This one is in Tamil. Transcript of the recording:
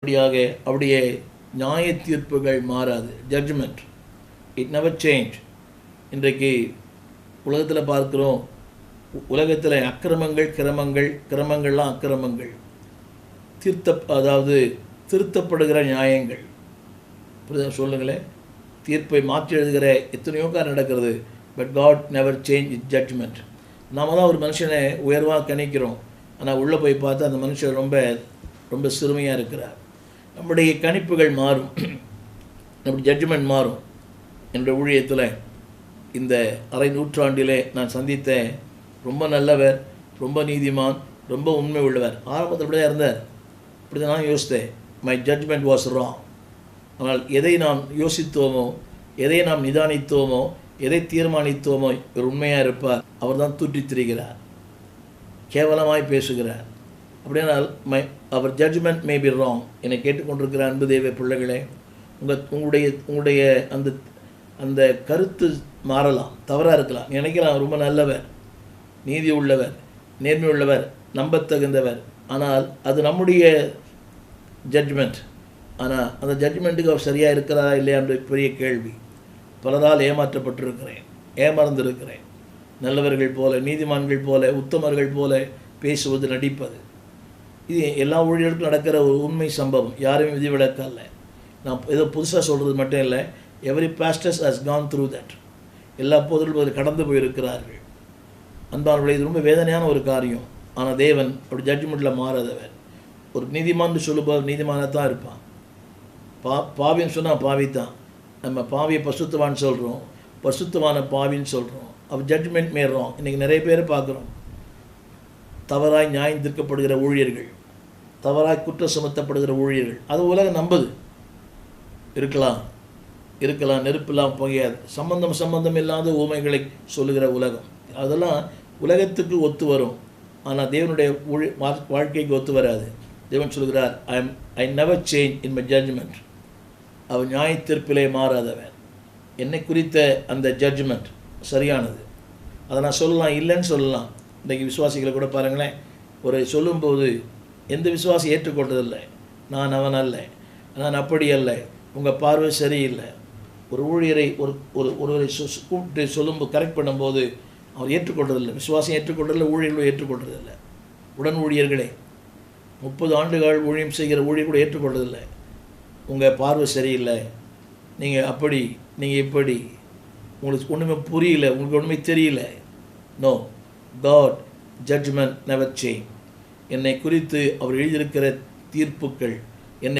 அப்படியாக அவருடைய நியாய தீர்ப்புகள் மாறாது. Judgement it never change. இன்றைக்கு உலகத்தில் பார்க்குறோம், உலகத்தில் அக்கிரமங்கள் கிரமங்கள்லாம் அக்கிரமங்கள், அதாவது திருத்தப்படுகிற நியாயங்கள். சொல்லுங்களேன், தீர்ப்பை மாற்றி எழுதுகிற எத்தனையோ காரம் நடக்கிறது. But God never change it judgement. நாம் தான் ஒரு மனுஷனை உயர்வாக கணிக்கிறோம், ஆனால் உள்ளே போய் பார்த்தா அந்த மனுஷன் ரொம்ப ரொம்ப சிறுமையாக இருக்கிறார். நம்முடைய கணிப்புகள் மாறும், நம்முடைய ஜட்ஜ்மெண்ட் மாறும். என்னுடைய ஊழியத்தில் இந்த அரை நூற்றாண்டிலே நான் சந்தித்த ரொம்ப நல்லவர், ரொம்ப நீதிமான், ரொம்ப உண்மை உள்ளவர். ஆரம்பத்தில் இப்படி தான் இருந்தார். இப்படி தான் நான் யோசித்தேன், மை ஜட்ஜ்மெண்ட் வாஸ் ராங். ஆனால் எதை நாம் யோசித்தோமோ, எதை நாம் நிதானித்தோமோ, எதை தீர்மானித்தோமோ, இவர் உண்மையாக இருப்பார். அவர் தான் தூற்றித் திரிகிறார், கேவலமாய் பேசுகிறார். அப்படினால் அவர் ஜட்ஜ்மெண்ட் மே பி ராங். என்னை கேட்டுக்கொண்டிருக்கிற அன்பு தேவ பிள்ளைகளே, உங்களுடைய அந்த அந்த கருத்து மாறலாம், தவறாக இருக்கலாம். நினைக்கலாம் ரொம்ப நல்லவர், நீதி உள்ளவர், நேர்மை உள்ளவர், நம்பத்தகுந்தவர். ஆனால் அது நம்முடைய ஜட்ஜ்மெண்ட். ஆனால் அந்த ஜட்ஜ்மெண்ட்டுக்கு அவர் சரியாக இருக்கிறதா இல்லையா என்ற பெரிய கேள்வி. பலரால் ஏமாற்றப்பட்டிருக்கிறேன், ஏமாறந்திருக்கிறேன். நல்லவர்கள் போல, நீதிமான்கள் போல, உத்தமர்கள் போல பேசுவது, நடிப்பது, இது எல்லா ஊழியர்களுக்கும் நடக்கிற ஒரு உண்மை சம்பவம். யாரையும் விதிவிலக்கு அல்ல. நான் ஏதோ புதுசாக சொல்கிறது மட்டும் இல்லை. Every pastors has gone through that. எல்லா போதர்களும் கடந்து போயிருக்கிறார்கள். அன்பானவர்களே, இது ரொம்ப வேதனையான ஒரு காரியம். ஆனால் தேவன் அப்படி ஜட்ஜ்மெண்ட்டில் மாறாதவர். ஒரு நீதிமான்னு சொல்லும்போது நீதிமானாக தான் இருப்பான். பாவின்னு சொன்னால் பாவி தான். நம்ம பாவியை பசுத்தவான்னு சொல்கிறோம், பசுத்தவான பாவின்னு சொல்கிறோம். அவர் ஜட்ஜ்மெண்ட் மேறோம். இன்றைக்கி நிறைய பேர் பார்க்குறோம், தவறாய் நியாயம் தீர்க்கப்படுகிற ஊழியர்கள், தவறாய் குற்றம் சுமத்தப்படுகிற ஊழியர்கள். அது உலகம் நம்புது. இருக்கலாம், நெருப்பெல்லாம் புகையாது. சம்பந்தம் இல்லாத ஊமைகளை சொல்லுகிற உலகம். அதெல்லாம் உலகத்துக்கு ஒத்து வரும், ஆனால் தேவனுடைய வாழ்க்கைக்கு ஒத்து வராது. தேவன் சொல்கிறார், I never change in my judgement. அவர் நியாய தீர்ப்பிலே மாறாதவன். என்னை குறித்த அந்த ஜட்ஜ்மெண்ட் சரியானது. அதை நான் சொல்லலாம், இல்லைன்னு சொல்லலாம். இன்றைக்கி விசுவாசிகளை கூட பாருங்களேன், ஒரு சொல்லும்போது எந்த விசுவாசி ஏற்றுக்கொண்டதில்லை. நான் அவன் அல்ல, நான் அப்படி அல்ல, உங்கள் பார்வை சரியில்லை. ஒரு ஊழியரை ஒருவரை கூப்பிட்டு சொல்லும்போது, கரெக்ட் பண்ணும்போது அவர் ஏற்றுக்கொண்டதில்லை. விசுவாசம் ஏற்றுக்கொண்டதில்லை, ஊழியர்களும் ஏற்றுக்கொண்டதில்லை. உடன் ஊழியர்களே, 30 ஆண்டுகள் ஊழியம் செய்கிற ஊழியர் கூட ஏற்றுக்கொண்டதில்லை. உங்கள் பார்வை சரியில்லை, நீங்கள் அப்படி, நீங்கள் இப்படி, உங்களுக்கு ஒன்றுமே புரியல, உங்களுக்கு ஒன்றுமே தெரியல. No, God judgement never change. என்னை குறித்து அவர் எழுதியிருக்கிற தீர்ப்புகள்